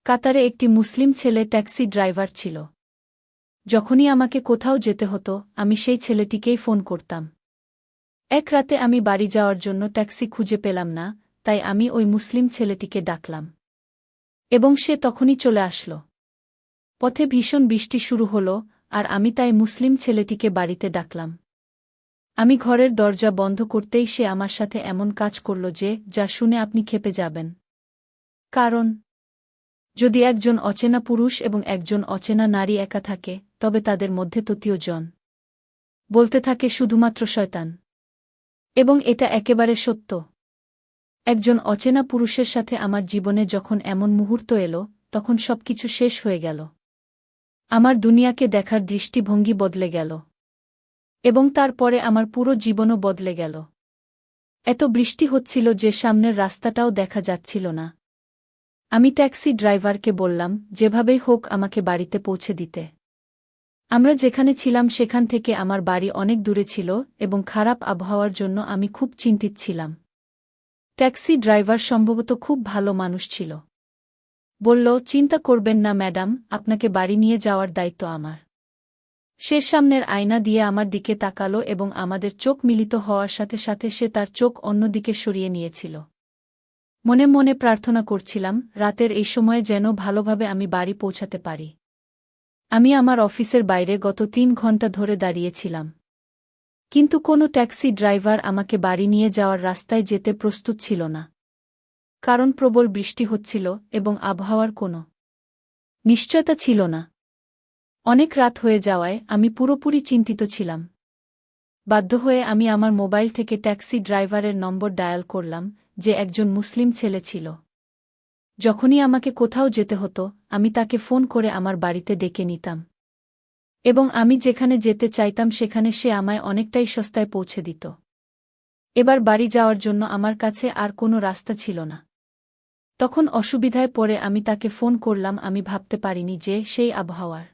কাতারে একটি মুসলিম ছেলে ট্যাক্সি ড্রাইভার ছিল। যখনই আমাকে কোথাও যেতে হতো আমি সেই ছেলেটিকেই ফোন করতাম। এক রাতে আমি বাড়ি যাওয়ার জন্য ট্যাক্সি খুঁজে পেলাম না, তাই আমি ওই মুসলিম ছেলেটিকে ডাকলাম এবং সে তখনই চলে আসল। পথে ভীষণ বৃষ্টি শুরু হল, আর আমি তাই মুসলিম ছেলেটিকে বাড়িতে ডাকলাম। আমি ঘরের দরজা বন্ধ করতেই সে আমার সাথে এমন কাজ করল যে যা শুনে আপনি ক্ষেপে যাবেন। কারণ যদি একজন অচেনা পুরুষ এবং একজন অচেনা নারী একা থাকে, তবে তাদের মধ্যে তৃতীয় জন বলতে থাকে শুধুমাত্র শয়তান। এবং এটা একেবারে সত্য। একজন অচেনা পুরুষের সাথে আমার জীবনে যখন এমন মুহূর্ত এলো, তখন সবকিছু শেষ হয়ে গেল। আমার দুনিয়াকে দেখার দৃষ্টিভঙ্গি বদলে গেল এবং তারপরে আমার পুরো জীবনও বদলে গেল। এত বৃষ্টি হচ্ছিল যে সামনের রাস্তাটাও দেখা যাচ্ছিল না। আমি ট্যাক্সি ড্রাইভারকে বললাম যেভাবেই হোক আমাকে বাড়িতে পৌঁছে দিতে। আমরা যেখানে ছিলাম সেখান থেকে আমার বাড়ি অনেক দূরে ছিল এবং খারাপ আবহাওয়ার জন্য আমি খুব চিন্তিত ছিলাম। ট্যাক্সি ড্রাইভার সম্ভবত খুব ভালো মানুষ ছিল। বলল, চিন্তা করবেন না ম্যাডাম, আপনাকে বাড়ি নিয়ে যাওয়ার দায়িত্ব আমার। সে সামনের আয়না দিয়ে আমার দিকে তাকালো এবং আমাদের চোখ মিলিত হওয়ার সাথে সাথে সে তার চোখ অন্যদিকে সরিয়ে নিয়েছিল। মনে মনে প্রার্থনা করছিলাম রাতের এই সময়ে যেন ভালোভাবে আমি বাড়ি পৌঁছাতে পারি। আমি আমার অফিসের বাইরে গত 3 ঘন্টা ধরে দাঁড়িয়েছিলাম, কিন্তু কোনো ট্যাক্সি ড্রাইভার আমাকে বাড়ি নিয়ে যাওয়ার রাস্তায় যেতে প্রস্তুত ছিল না। কারণ প্রবল বৃষ্টি হচ্ছিল এবং আবহাওয়ার কোনো নিশ্চয়তা ছিল না। অনেক রাত হয়ে যাওয়ায় আমি পুরোপুরি চিন্তিত ছিলাম। বাধ্য হয়ে আমি আমার মোবাইল থেকে ট্যাক্সি ড্রাইভারের নম্বর ডায়াল করলাম, যে একজন মুসলিম ছেলে ছিল। যখনই আমাকে কোথাও যেতে হতো আমি তাকে ফোন করে আমার বাড়িতে ডেকে নিতাম এবং আমি যেখানে যেতে চাইতাম সেখানে সে আমায় অনেকটাই সস্তায় পৌঁছে দিত। এবার বাড়ি যাওয়ার জন্য আমার কাছে আর কোনো রাস্তা ছিল না। তখন অসুবিধায় পড়ে আমি তাকে ফোন করলাম। আমি ভাবতে পারিনি যে সেই আবহাওয়ার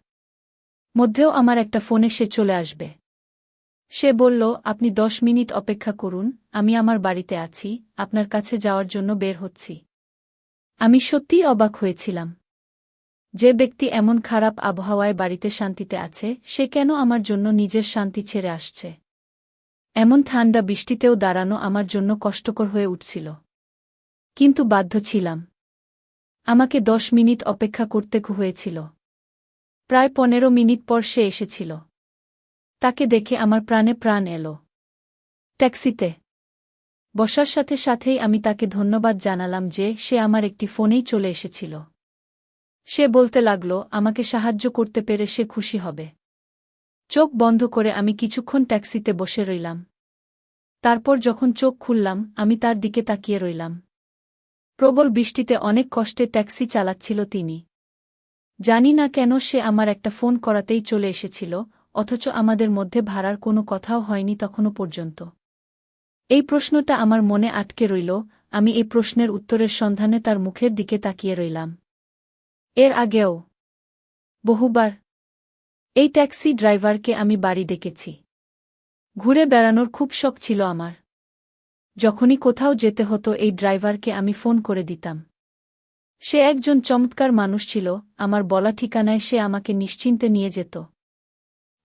মধ্যেও আমার একটা ফোনে সে চলে আসবে। সে বলল, আপনি 10 মিনিট অপেক্ষা করুন, আমি আমার বাড়িতে আছি, আপনার কাছে যাওয়ার জন্য বের হচ্ছি। আমি সত্যিই অবাক হয়েছিলাম। যে ব্যক্তি এমন খারাপ আবহাওয়ায় বাড়িতে শান্তিতে আছে, সে কেন আমার জন্য নিজের শান্তি ছেড়ে আসছে? এমন ঠান্ডা বৃষ্টিতেও দাঁড়ানো আমার জন্য কষ্টকর হয়ে উঠছিল, কিন্তু বাধ্য ছিলাম। আমাকে 10 মিনিট অপেক্ষা করতে হয়েছিল। প্রায় 15 মিনিট পর সে এসেছিল। তাকে দেখে আমার প্রাণে প্রাণ এলো। ট্যাক্সিতে বসার সাথে সাথেই আমি তাকে ধন্যবাদ জানালাম যে সে আমার একটি ফোনেই চলে এসেছিল। সে বলতে লাগল আমাকে সাহায্য করতে পেরে সে খুশি হবে। চোখ বন্ধ করে আমি কিছুক্ষণ ট্যাক্সিতে বসে রইলাম। তারপর যখন চোখ খুললাম আমি তার দিকে তাকিয়ে রইলাম। প্রবল বৃষ্টিতে অনেক কষ্টে ট্যাক্সি চালাচ্ছিল তিনি। জানি না কেন সে আমার একটা ফোন করাতেই চলে এসেছিল, অথচ আমাদের মধ্যে ভাড়ার কোনো কথাও হয়নি তখনও পর্যন্ত। এই প্রশ্নটা আমার মনে আটকে রইল। আমি এই প্রশ্নের উত্তরের সন্ধানে তার মুখের দিকে তাকিয়ে রইলাম। এর আগেও বহুবার এই ট্যাক্সি ড্রাইভারকে আমি বাড়ি ডেকেছি। ঘুরে বেড়ানোর খুব শখ ছিল আমার। যখনই কোথাও যেতে হতো এই ড্রাইভারকে আমি ফোন করে দিতাম। সে একজন চমৎকার মানুষ ছিল, আমার বলা ঠিকানায় সে আমাকে নিশ্চিন্তে নিয়ে যেত।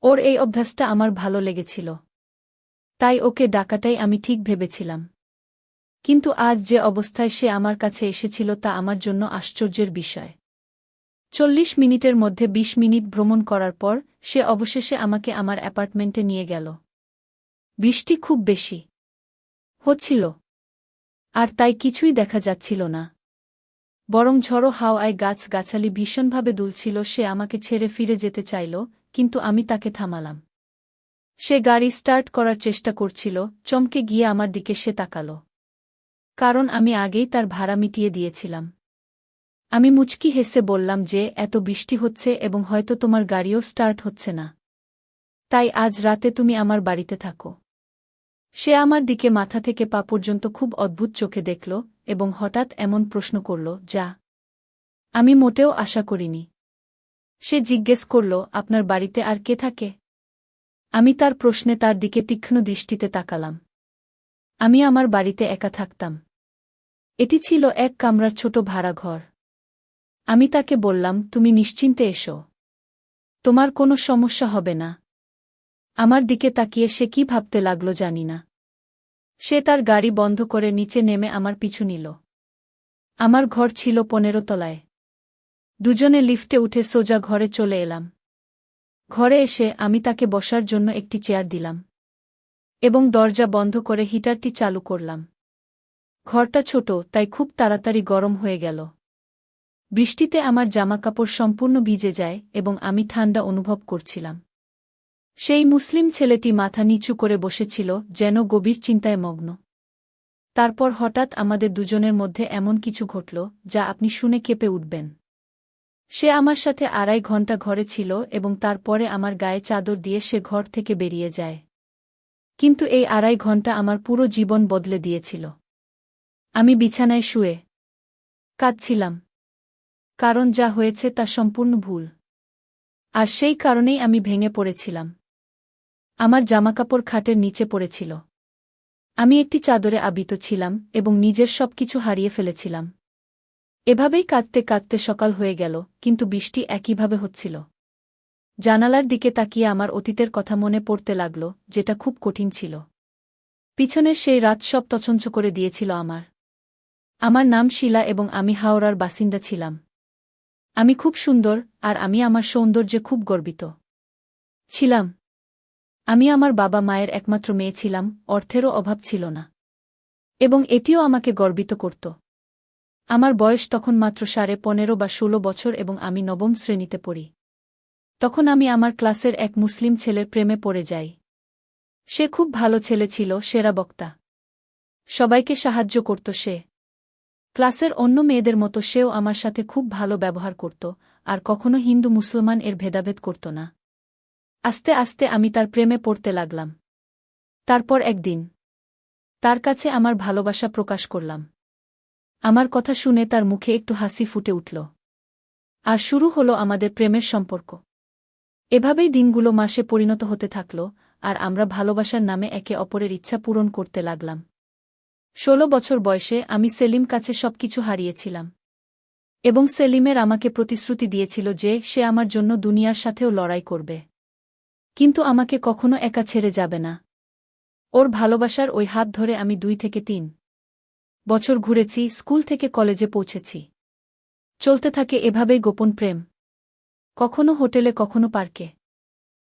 ওর এই অভ্যাসটা আমার ভালো লেগেছিল, তাই ওকে ডাকাটাই আমি ঠিক ভেবেছিলাম। কিন্তু আজ যে অবস্থায় সে আমার কাছে এসেছিল তা আমার জন্য আশ্চর্যের বিষয়। 40 মিনিটের মধ্যে 20 মিনিট ভ্রমণ করার পর সে অবশেষে আমাকে আমার অ্যাপার্টমেন্টে নিয়ে গেল। বৃষ্টি খুব বেশি হচ্ছিল, আর তাই কিছুই দেখা যাচ্ছিল না। বরং ঝড়ো হাওয়ায় গাছ-গাছালি ভীষণভাবে দুলছিল। সে আমাকে ছেড়ে ফিরে যেতে চাইল, কিন্তু আমি তাকে থামালাম। সে গাড়ি স্টার্ট করার চেষ্টা করছিল। চমকে গিয়ে আমার দিকে সে তাকাল, কারণ আমি আগেই তার ভাড়া মিটিয়ে দিয়েছিলাম। আমি মুচকি হেসে বললাম যে এত বৃষ্টি হচ্ছে এবং হয়তো তোমার গাড়িও স্টার্ট হচ্ছে না, তাই আজ রাতে তুমি আমার বাড়িতে থাকো। সে আমার দিকে মাথা থেকে পা পর্যন্ত খুব অদ্ভুত চোখে দেখল এবং হঠাৎ এমন প্রশ্ন করল যা আমি মোটেও আশা করিনি। সে জিজ্ঞেস করল, আপনার বাড়িতে আর কে থাকে? আমি তার প্রশ্নে তার দিকে তীক্ষ্ণ দৃষ্টিতে তাকালাম। আমি আমার বাড়িতে একা থাকতাম। এটি ছিল এক কামরার ছোট ভাড়া ঘর। আমি তাকে বললাম, তুমি নিশ্চিন্তে এসো। তোমার কোনো সমস্যা হবে না। আমার দিকে তাকিয়ে সে কি ভাবতে লাগল জানি না। সে তার গাড়ি বন্ধ করে নিচে নেমে আমার পিছু নিল। আমার ঘর ছিল 15 তলায়। দুজনে লিফটে উঠে সোজা ঘরে চলে এলাম। ঘরে এসে আমি তাকে বসার জন্য একটি চেয়ার দিলাম এবং দরজা বন্ধ করে হিটারটি চালু করলাম। ঘরটা ছোট, তাই খুব তাড়াতাড়ি গরম হয়ে গেল। বৃষ্টিতে আমার জামাকাপড় সম্পূর্ণ ভিজে যায় এবং আমি ঠান্ডা অনুভব করছিলাম। সেই মুসলিম ছেলেটি মাথা নিচু করে বসেছিল, যেন গভীর চিন্তায় মগ্ন। তারপর হঠাৎ আমাদের দুজনের মধ্যে এমন কিছু ঘটল যা আপনি শুনে কেঁপে উঠবেন। সে আমার সাথে 2.5 ঘন্টা ঘরে ছিল এবং তারপরে আমার গায়ে চাদর দিয়ে সে ঘর থেকে বেরিয়ে যায়। কিন্তু এই 2.5 ঘন্টা আমার পুরো জীবন বদলে দিয়েছিল। আমি বিছানায় শুয়ে কাঁদছিলাম, কারণ যা হয়েছে তা সম্পূর্ণ ভুল। আর সেই কারণেই আমি ভেঙে পড়েছিলাম। আমার জামাকাপড় খাটের নিচে পড়েছিল। আমি একটি চাদরে আবৃত ছিলাম এবং নিজের সবকিছু হারিয়ে ফেলেছিলাম। এভাবেই কাঁদতে কাঁদতে সকাল হয়ে গেল, কিন্তু বৃষ্টি একইভাবে হচ্ছিল। জানালার দিকে তাকিয়ে আমার অতীতের কথা মনে পড়তে লাগল, যেটা খুব কঠিন ছিল। পিছনের সেই রাত সব তছনছ করে দিয়েছিল আমার। আমার নাম শিলা এবং আমি হাওড়ার বাসিন্দা ছিলাম। আমি খুব সুন্দর, আর আমি আমার সৌন্দর্যে খুব গর্বিত ছিলাম। আমি আমার বাবা মায়ের একমাত্র মেয়ে ছিলাম, অর্থেরও অভাব ছিল না। এবং এটিও আমাকে গর্বিত করত। আমার বয়স তখন মাত্র 15.5 বা 16 বছর এবং আমি 9ম শ্রেণীতে পড়ি। তখন আমি আমার ক্লাসের এক মুসলিম ছেলের প্রেমে পড়ে যাই। সে খুব ভালো ছেলে ছিল, সেরা বক্তা। সবাইকে সাহায্য করত সে। ক্লাসের অন্য মেয়েদের মতো সেও আমার সাথে খুব ভালো ব্যবহার করত, আর কখনো হিন্দু মুসলমান এর ভেদাভেদ করত না। আস্তে আস্তে আমি তার প্রেমে পড়তে লাগলাম। তারপর একদিন তার কাছে আমার ভালোবাসা প্রকাশ করলাম। আমার কথা শুনে তার মুখে একটু হাসি ফুটে উঠল। আর শুরু হলো আমাদের প্রেমের সম্পর্ক। এভাবেই দিনগুলো মাসে পরিণত হতে থাকল, আর আমরা ভালোবাসার নামে একে অপরের ইচ্ছা পূরণ করতে লাগলাম। 16 বছর বয়সে আমি সেলিম কাছে সবকিছু হারিয়েছিলাম। এবং সেলিমের আমাকে প্রতিশ্রুতি দিয়েছিল যে সে আমার জন্য দুনিয়ার সাথেও লড়াই করবে, কিন্তু আমাকে কখনো একা ছেড়ে যাবে না। ওর ভালোবাসার ওই হাত ধরে আমি 2 থেকে 3 বছর ঘুরেছি, স্কুল থেকে কলেজে পৌঁছেছি। চলতে থাকে এভাবেই গোপন প্রেম, কখনো হোটেলে কখনো পার্কে।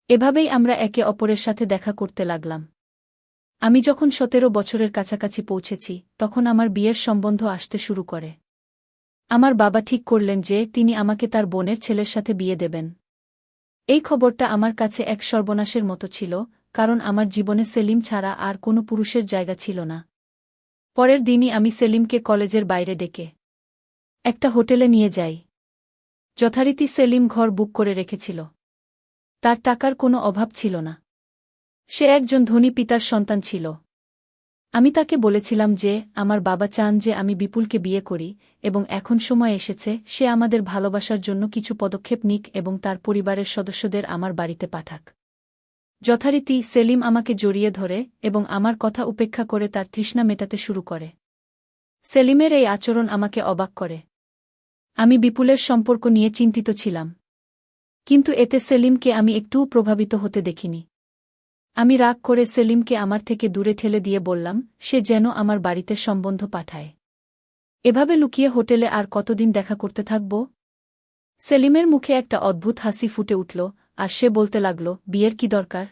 এভাবেই আমরা একে অপরের সাথে দেখা করতে লাগলাম। আমি যখন 17 বছরের কাছাকাছি পৌঁছেছি, তখন আমার বিয়ের সম্বন্ধ আসতে শুরু করে। আমার বাবা ঠিক করলেন যে তিনি আমাকে তার বোনের ছেলের সাথে বিয়ে দেবেন। এই খবরটা আমার কাছে এক সর্বনাশের মতো ছিল, কারণ আমার জীবনে সেলিম ছাড়া আর কোনো পুরুষের জায়গা ছিল না। পরের দিনই আমি সেলিমকে কলেজের বাইরে ডেকে একটা হোটেলে নিয়ে যাই। যথারীতি সেলিম ঘর বুক করে রেখেছিল। তার টাকার কোনো অভাব ছিল না। সে একজন ধনী পিতার সন্তান ছিল। আমি তাকে বলেছিলাম যে আমার বাবা চান যে আমি বিপুলকে বিয়ে করি, এবং এখন সময় এসেছে সে আমাদের ভালোবাসার জন্য কিছু পদক্ষেপ নিক এবং তার পরিবারের সদস্যদের আমার বাড়িতে পাঠাক। যথারীতি সেলিম আমাকে জড়িয়ে ধরে এবং আমার কথা উপেক্ষা করে তার তৃষ্ণা মেটাতে শুরু করে। সেলিমের এই আচরণ আমাকে অবাক করে। আমি বিপুলের সম্পর্ক নিয়ে চিন্তিত ছিলাম, কিন্তু এতে সেলিমকে আমি একটুও প্রভাবিত হতে দেখিনি। আমি রাগ করে সেলিমকে আমার থেকে দূরে ঠেলে দিয়ে বললাম সে যেন আমার বাড়িতে সম্বন্ধ পাঠায়। এভাবে লুকিয়ে হোটেলে আর কতদিন দেখা করতে থাকব? সেলিমের মুখে একটা অদ্ভুত হাসি ফুটে উঠল, আর সে বলতে লাগল, বিয়ের কি দরকার?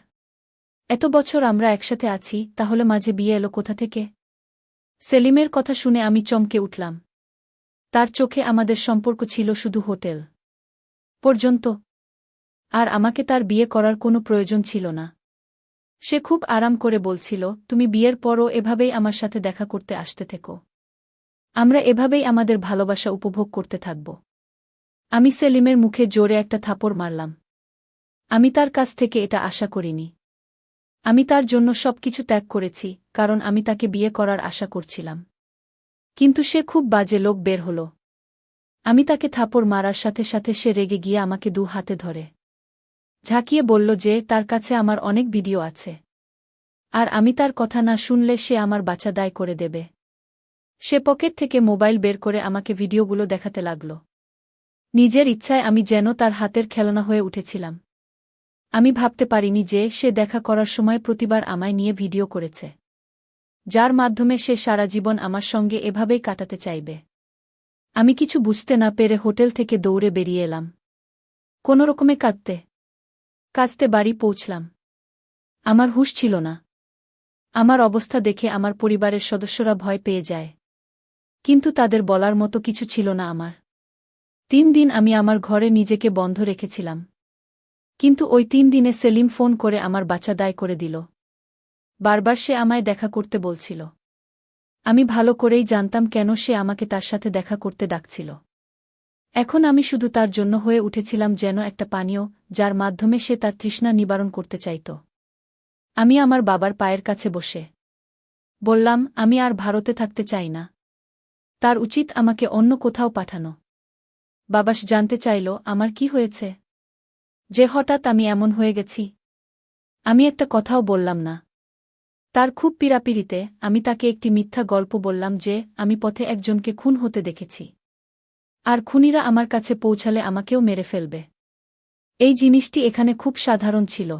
এত বছর আমরা একসাথে আছি, তাহলে মাঝে বিয়ে এলো কোথা থেকে? সেলিমের কথা শুনে আমি চমকে উঠলাম। তার চোখে আমাদের সম্পর্ক ছিল শুধু হোটেল পর্যন্ত, আর আমাকে তার বিয়ে করার কোনো প্রয়োজন ছিল না। সে খুব আরাম করে বলছিল, তুমি বিয়ের পরও এভাবেই আমার সাথে দেখা করতে আসতে থেকো। আমরা এভাবেই আমাদের ভালোবাসা উপভোগ করতে থাকব। আমি সেলিমের মুখে জোরে একটা থাপড় মারলাম। আমি তার কাছ থেকে এটা আশা করিনি। আমি তার জন্য সবকিছু ত্যাগ করেছি, কারণ আমি তাকে বিয়ে করার আশা করছিলাম। কিন্তু সে খুব বাজে লোক বের হল। আমি তাকে থাপড় মারার সাথে সাথে সে রেগে গিয়ে আমাকে 2 হাতে ধরে ঝাঁকিয়ে বলল যে তার কাছে আমার অনেক ভিডিও আছে, আর আমি তার কথা না শুনলে সে আমার বাচ্চা দায় করে দেবে। সে পকেট থেকে মোবাইল বের করে আমাকে ভিডিওগুলো দেখাতে লাগল। নিজের ইচ্ছায় আমি যেন তার হাতের খেলনা হয়ে উঠেছিলাম। আমি ভাবতে পারিনি যে সে দেখা করার সময় প্রতিবার আমায় নিয়ে ভিডিও করেছে, যার মাধ্যমে সে সারা জীবন আমার সঙ্গে এভাবেই কাটাতে চাইবে। আমি কিছু বুঝতে না পেরে হোটেল থেকে দৌড়ে বেরিয়ে এলাম, কোনোরকমে কাঁদতে বাড়ি পৌঁছলাম। আমার হুঁশ ছিল না। আমার অবস্থা দেখে আমার পরিবারের সদস্যরা ভয় পেয়ে যায়, কিন্তু তাদের বলার মতো কিছু ছিল না আমার। 3 দিন আমি আমার ঘরে নিজেকে বন্ধ রেখেছিলাম, কিন্তু ওই 3 দিনে সেলিম ফোন করে আমার বাঁচা দায় করে দিল। বারবার সে আমায় দেখা করতে বলছিল। আমি ভালো করেই জানতাম কেন সে আমাকে তার সাথে দেখা করতে ডাকছিল। এখন আমি শুধু তার জন্য হয়ে উঠেছিলাম যেন একটা পানীয়, যার মাধ্যমে সে তার তৃষ্ণা নিবারণ করতে চাইত। আমি আমার বাবার পায়ের কাছে বসে বললাম, আমি আর ভারতে থাকতে চাই না। তার উচিত আমাকে অন্য কোথাও পাঠানো। বাবা জানতে চাইল আমার কি হয়েছে, যে হঠাৎ আমি এমন হয়ে গেছি। আমি একটা কথাও বললাম না। তার খুব পীড়াপিড়িতে আমি তাকে একটি মিথ্যা গল্প বললাম যে আমি পথে একজনকে খুন হতে দেখেছি, আর খুনিরা আমার কাছে পৌঁছালে আমাকেও মেরে ফেলবে। এই জিনিসটি এখানে খুব সাধারণ ছিল।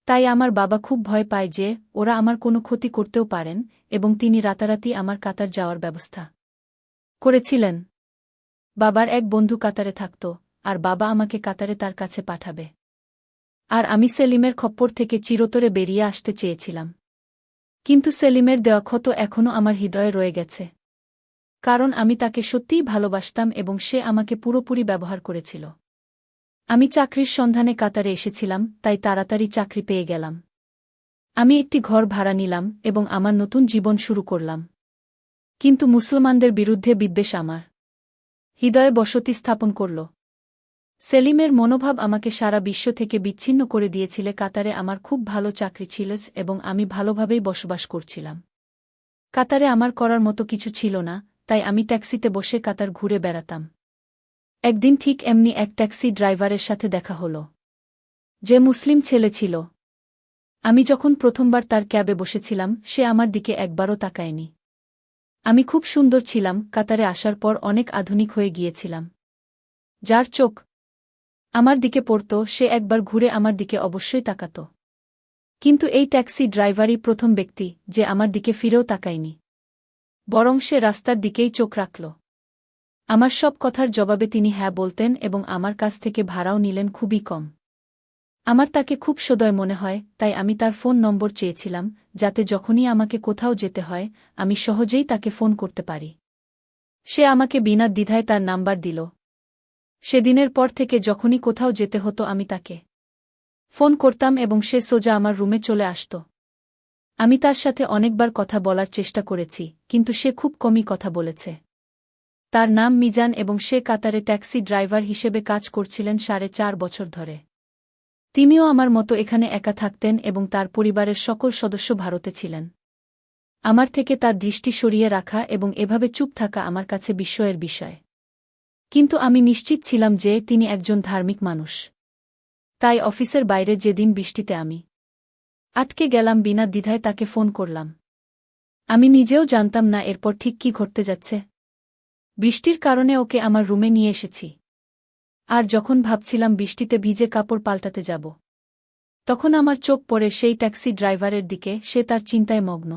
তাই আমার বাবা খুব ভয় পায় যে ওরা আমার কোনো ক্ষতি করতেও পারেন, এবং তিনি রাতারাতি আমার কাতার যাওয়ার ব্যবস্থা করেছিলেন। বাবার এক বন্ধু কাতারে থাকত, আর বাবা আমাকে কাতারে তার কাছে পাঠাবে। আর আমি সেলিমের খপ্পর থেকে চিরতরে বেরিয়ে আসতে চেয়েছিলাম। কিন্তু সেলিমের দেওয়া ক্ষত এখনও আমার হৃদয়ে রয়ে গেছে, কারণ আমি তাকে সত্যিই ভালোবাসতাম এবং সে আমাকে পুরোপুরি ব্যবহার করেছিল। আমি চাকরির সন্ধানে কাতারে এসেছিলাম, তাই তাড়াতাড়ি চাকরি পেয়ে গেলাম। আমি একটি ঘর ভাড়া নিলাম এবং আমার নতুন জীবন শুরু করলাম। কিন্তু মুসলমানদের বিরুদ্ধে বিদ্বেষ আমার হৃদয়ে বসতি স্থাপন করল। সেলিমের মনোভাব আমাকে সারা বিশ্ব থেকে বিচ্ছিন্ন করে দিয়েছিল। কাতারে আমার খুব ভালো চাকরি ছিল এবং আমি ভালোভাবেই বসবাস করছিলাম। কাতারে আমার করার মতো কিছু ছিল না, তাই আমি ট্যাক্সিতে বসে কাতার ঘুরে বেড়াতাম। একদিন ঠিক এমনি এক ট্যাক্সি ড্রাইভারের সাথে দেখা হল, যে মুসলিম ছেলে ছিল। আমি যখন প্রথমবার তার ক্যাবে বসেছিলাম, সে আমার দিকে একবারও তাকায়নি। আমি খুব সুন্দর ছিলাম, কাতারে আসার পর অনেক আধুনিক হয়ে গিয়েছিলাম। যার চোখ আমার দিকে পড়ত সে একবার ঘুরে আমার দিকে অবশ্যই তাকাত। কিন্তু এই ট্যাক্সি ড্রাইভারই প্রথম ব্যক্তি যে আমার দিকে ফিরেও তাকায়নি, বরং সে রাস্তার দিকেই চোখ রাখল। আমার সব কথার জবাবে তিনি হ্যাঁ বলতেন এবং আমার কাছ থেকে ভাড়াও নিলেন খুবই কম। আমার তাকে খুব সদয় মনে হয়, তাই আমি তার ফোন নম্বর চেয়েছিলাম, যাতে যখনই আমাকে কোথাও যেতে হয় আমি সহজেই তাকে ফোন করতে পারি। সে আমাকে বিনা দ্বিধায় তার নাম্বার দিল। সেদিনের পর থেকে যখনই কোথাও যেতে হতো আমি তাকে ফোন করতাম এবং সে সোজা আমার রুমে চলে আসত। আমি তার সাথে অনেকবার কথা বলার চেষ্টা করেছি, কিন্তু সে খুব কমই কথা বলেছে। তার নাম মিজান এবং সে কাতারে ট্যাক্সি ড্রাইভার হিসেবে কাজ করছিলেন 4.5 বছর ধরে। তিনিও আমার মতো এখানে একা থাকতেন এবং তার পরিবারের সকল সদস্য ভারতে ছিলেন। আমার থেকে তার দৃষ্টি সরিয়ে রাখা এবং এভাবে চুপ থাকা আমার কাছে বিস্ময়ের বিষয়। কিন্তু আমি নিশ্চিত ছিলাম যে তিনি একজন ধার্মিক মানুষ। তাই অফিসের বাইরে যেদিন বৃষ্টিতে আমি আটকে গেলাম, বিনা দ্বিধায় তাকে ফোন করলাম। আমি নিজেও জানতাম না এরপর ঠিক কী ঘটতে যাচ্ছে। বৃষ্টির কারণে ওকে আমার রুমে নিয়ে এসেছি। আর যখন ভাবছিলাম বৃষ্টিতে ভিজে কাপড় পাল্টাতে যাব, তখন আমার চোখ পড়ে সেই ট্যাক্সি ড্রাইভারের দিকে। সে তার চিন্তায় মগ্ন।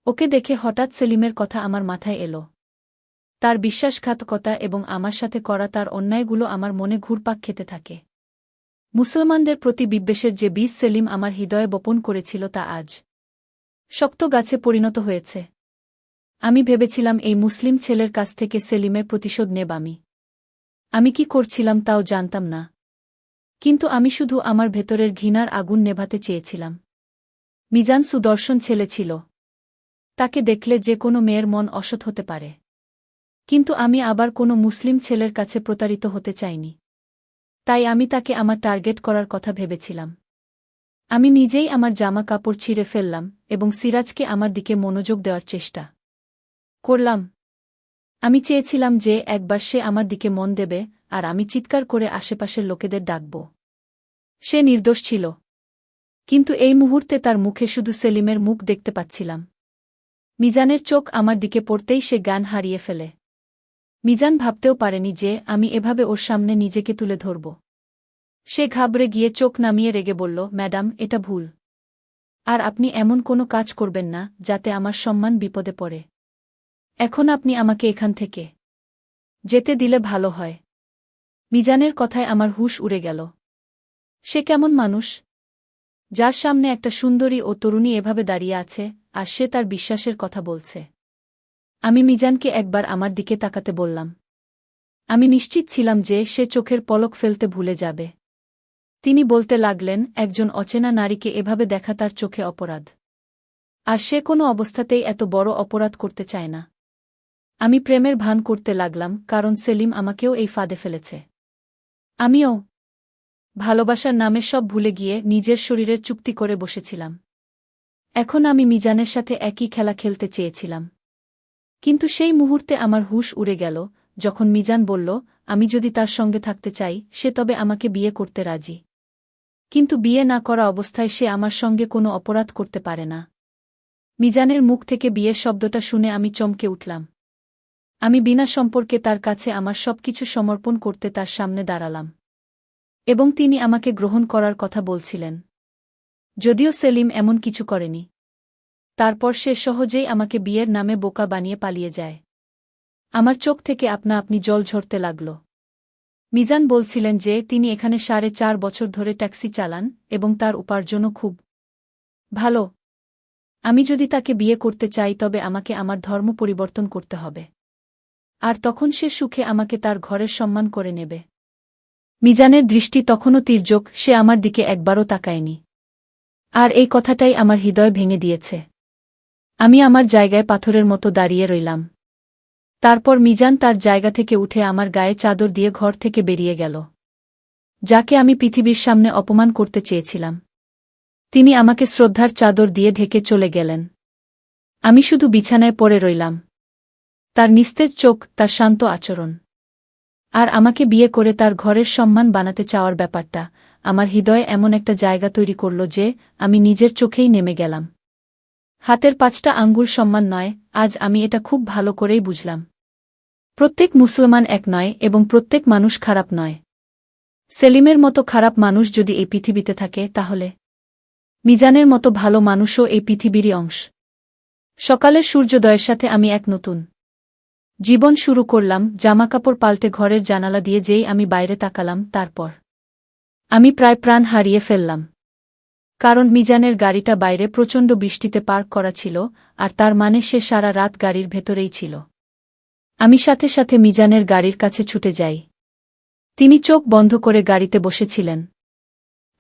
ওকে দেখে হঠাৎ সেলিমের কথা আমার মাথায় এলো। তার বিশ্বাসঘাতকতা এবং আমার সাথে করা তার অন্যায়গুলো আমার মনে ঘুরপাক খেতে থাকে। মুসলমানদের প্রতি বিদ্বেষের যে বীজ সেলিম আমার হৃদয়ে বপন করেছিল তা আজ শক্ত গাছে পরিণত হয়েছে। আমি ভেবেছিলাম এই মুসলিম ছেলের কাছ থেকে সেলিমের প্রতিশোধ নেব আমি কি করছিলাম তাও জানতাম না, কিন্তু আমি শুধু আমার ভেতরের ঘৃণার আগুন নেভাতে চেয়েছিলাম। মিজান সুদর্শন ছেলে ছিল। তাকে দেখলে যে কোনো মেয়ের মন অসৎ হতে পারে, কিন্তু আমি আবার কোনো মুসলিম ছেলের কাছে প্রতারিত হতে চাইনি। তাই আমি তাকে আমার টার্গেট করার কথা ভেবেছিলাম। আমি নিজেই আমার জামা কাপড় ছিঁড়ে ফেললাম এবং সিরাজকে আমার দিকে মনোযোগ দেওয়ার চেষ্টা করলাম। আমি চেয়েছিলাম যে একবার সে আমার দিকে মন দেবে আর আমি চিৎকার করে আশেপাশের লোকেদের ডাকব। সে নির্দোষ ছিল, কিন্তু এই মুহূর্তে তার মুখে শুধু সেলিমের মুখ দেখতে পাচ্ছিলাম। মিজানের চোখ আমার দিকে পড়তেই সে জ্ঞান হারিয়ে ফেলে। মিজান ভাবতেও পারেনি যে আমি এভাবে ওর সামনে নিজেকে তুলে ধরব। সে ঘাবড়ে গিয়ে চোখ নামিয়ে রেগে বলল, ম্যাডাম, এটা ভুল। আর আপনি এমন কোনো কাজ করবেন না যাতে আমার সম্মান বিপদে পড়ে। এখন আপনি আমাকে এখান থেকে যেতে দিলে ভালো হয়। মিজানের কথায় আমার হুঁশ উড়ে গেল। সে কেমন মানুষ, যার সামনে একটা সুন্দরী ও তরুণী এভাবে দাঁড়িয়ে আছে, আর সে তার বিশ্বাসের কথা বলছে। আমি মিজানকে একবার আমার দিকে তাকাতে বললাম। আমি নিশ্চিত ছিলাম যে সে চোখের পলক ফেলতে ভুলে যাবে। তিনি বলতে লাগলেন, একজন অচেনা নারীকে এভাবে দেখা তার চোখে অপরাধ। আর সে কোনো অবস্থাতেই এত বড় অপরাধ করতে চায় না। আমি প্রেমের ভান করতে লাগলাম, কারণ সেলিম আমাকেও এই ফাঁদে ফেলেছে। আমিও ভালোবাসার নামে সব ভুলে গিয়ে নিজের শরীরের চুক্তি করে বসেছিলাম। এখন আমি মিজানের সাথে একই খেলা খেলতে চেয়েছিলাম। কিন্তু সেই মুহূর্তে আমার হুঁশ উড়ে গেল, যখন মিজান বলল, আমি যদি তার সঙ্গে থাকতে চাই, সে তবে আমাকে বিয়ে করতে রাজি। কিন্তু বিয়ে না করা অবস্থায় সে আমার সঙ্গে কোনো অপরাধ করতে পারে না। মিজানের মুখ থেকে বিয়ের শব্দটা শুনে আমি চমকে উঠলাম। আমি বিনা সম্পর্কে তার কাছে আমার সবকিছু সমর্পণ করতে তার সামনে দাঁড়ালাম। এবং তিনি আমাকে গ্রহণ করার কথা বলছিলেন। যদিও সেলিম এমন কিছু করেনি। তারপর সে সহজেই আমাকে বিয়ের নামে বোকা বানিয়ে পালিয়ে যায়। আমার চোখ থেকে আপনা আপনি জল ঝরতে লাগল। মিজান বলছিলেন যে তিনি এখানে 4.5 বছর ধরে ট্যাক্সি চালান এবং তার উপার্জনও খুব ভালো। আমি যদি তাকে বিয়ে করতে চাই তবে আমাকে আমার ধর্ম পরিবর্তন করতে হবে। আর তখন সে সুখে আমাকে তার ঘরের সম্মান করে নেবে। মিজানের দৃষ্টি তখনও তির্যক, সে আমার দিকে একবারও তাকায়নি। আর এই কথাটাই আমার হৃদয় ভেঙে দিয়েছে। আমি আমার জায়গায় পাথরের মতো দাঁড়িয়ে রইলাম। তারপর মিজান তার জায়গা থেকে উঠে আমার গায়ে চাদর দিয়ে ঘর থেকে বেরিয়ে গেল। যাকে আমি পৃথিবীর সামনে অপমান করতে চেয়েছিলাম, তিনি আমাকে শ্রদ্ধার চাদর দিয়ে ঢেকে চলে গেলেন। আমি শুধু বিছানায় পড়ে রইলাম। তার নিস্তেজ চোখ, তার শান্ত আচরণ, আর আমাকে বিয়ে করে তার ঘরের সম্মান বানাতে চাওয়ার ব্যাপারটা আমার হৃদয়ে এমন একটা জায়গা তৈরি করল যে আমি নিজের চোখেই নেমে গেলাম। হাতের 5টা আঙ্গুল সম্মান নয়, আজ আমি এটা খুব ভালো করেই বুঝলাম। প্রত্যেক মুসলমান এক নয় এবং প্রত্যেক মানুষ খারাপ নয়। সেলিমের মতো খারাপ মানুষ যদি এই পৃথিবীতে থাকে, তাহলে মিজানের মতো ভালো মানুষও এই পৃথিবীরই অংশ। সকালের সূর্যোদয়ের সাথে আমি এক নতুন জীবন শুরু করলাম। জামাকাপড় পাল্টে ঘরের জানালা দিয়ে যেই আমি বাইরে তাকালাম, তারপর আমি প্রায় প্রাণ হারিয়ে ফেললাম। কারণ মিজানের গাড়িটা বাইরে প্রচণ্ড বৃষ্টিতে পার্ক করা ছিল, আর তার মানে সে সারা রাত গাড়ির ভেতরেই ছিল। আমি সাথে সাথে মিজানের গাড়ির কাছে ছুটে যাই। তিনি চোখ বন্ধ করে গাড়িতে বসেছিলেন।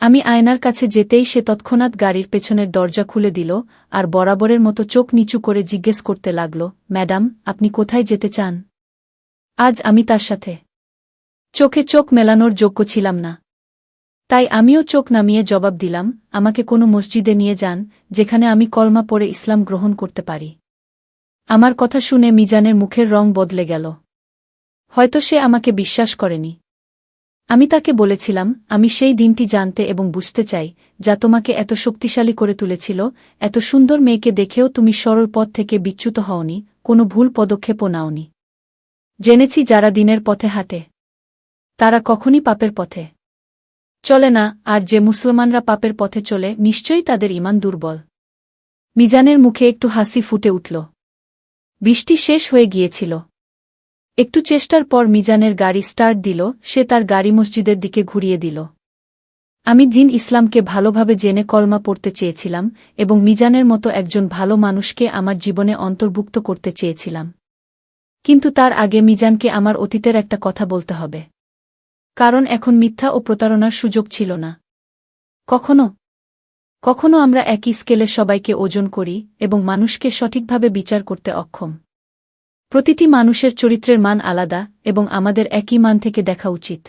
আমি আয়নার কাছে যেতেই সে তৎক্ষণাৎ গাড়ির পেছনের দরজা খুলে দিল আর বরাবরের মতো চোখ নিচু করে জিজ্ঞেস করতে লাগল, ম্যাডাম, আপনি কোথায় যেতে চান? আজ আমি তার সাথে চোখে চোখ মেলানোর যোগ্য ছিলাম না। তাই আমিও চোখ নামিয়ে জবাব দিলাম, আমাকে কোনো মসজিদে নিয়ে যান, যেখানে আমি কলমা পড়ে ইসলাম গ্রহণ করতে পারি। আমার কথা শুনে মিজানের মুখের রং বদলে গেল। হয়তো সে আমাকে বিশ্বাস করেনি। আমি তাকে বলেছিলাম, আমি সেই দিনটি জানতে এবং বুঝতে চাই যা তোমাকে এত শক্তিশালী করে তুলেছিল। এত সুন্দর মেয়েকে দেখেও তুমি সরল পথ থেকে বিচ্যুত হওনি, কোনো ভুল পদক্ষেপও নাওনি। জেনেছি যারা দিনের পথে হাঁটে তারা কখনই পাপের পথে চলে না, আর যে মুসলমানরা পাপের পথে চলে নিশ্চয়ই তাদের ঈমান দুর্বল। মিজানের মুখে একটু হাসি ফুটে উঠল। বৃষ্টি শেষ হয়ে গিয়েছিল। একটু চেষ্টার পর মিজানের গাড়ি স্টার্ট দিল। সে তার গাড়ি মসজিদের দিকে ঘুরিয়ে দিল। আমি দ্বীন ইসলামকে ভালোভাবে জেনে কলমা পড়তে চেয়েছিলাম এবং মিজানের মতো একজন ভালো মানুষকে আমার জীবনে অন্তর্ভুক্ত করতে চেয়েছিলাম। কিন্তু তার আগে মিজানকে আমার অতীতের একটা কথা বলতে হবে। কারণ এখন মিথ্যা ও প্রতারণার সুযোগ ছিল না। কখনো আমরা একই স্কেলে সবাইকে ওজন করি এবং মানুষকে সঠিকভাবে বিচার করতে অক্ষম। প্রতিটি মানুষের চরিত্রের মান আলাদা এবং আমাদের একই মান থেকে দেখা উচিত।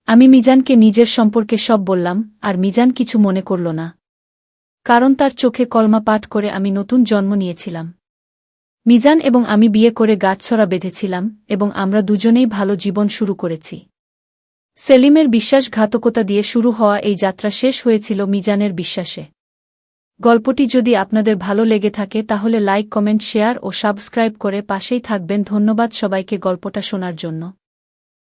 আমি মিজানকে নিজের সম্পর্কে সব বললাম, আর মিজান কিছু মনে করল না। কারণ তার চোখে কলমা পাঠ করে আমি নতুন জন্ম নিয়েছিলাম। মিজান এবং আমি বিয়ে করে গাঁটছড়া বেঁধেছিলাম এবং আমরা দুজনেই ভালো জীবন শুরু করেছি। সেলিমের বিশ্বাসঘাতকতা দিয়ে শুরু হওয়া এই যাত্রা শেষ হয়েছিল মিজানের বিশ্বাসে। গল্পটি যদি আপনাদের ভালো লেগে থাকে তাহলে লাইক, কমেন্ট, শেয়ার ও সাবস্ক্রাইব করে পাশেই থাকবেন। ধন্যবাদ সবাইকে গল্পটা শোনার জন্য।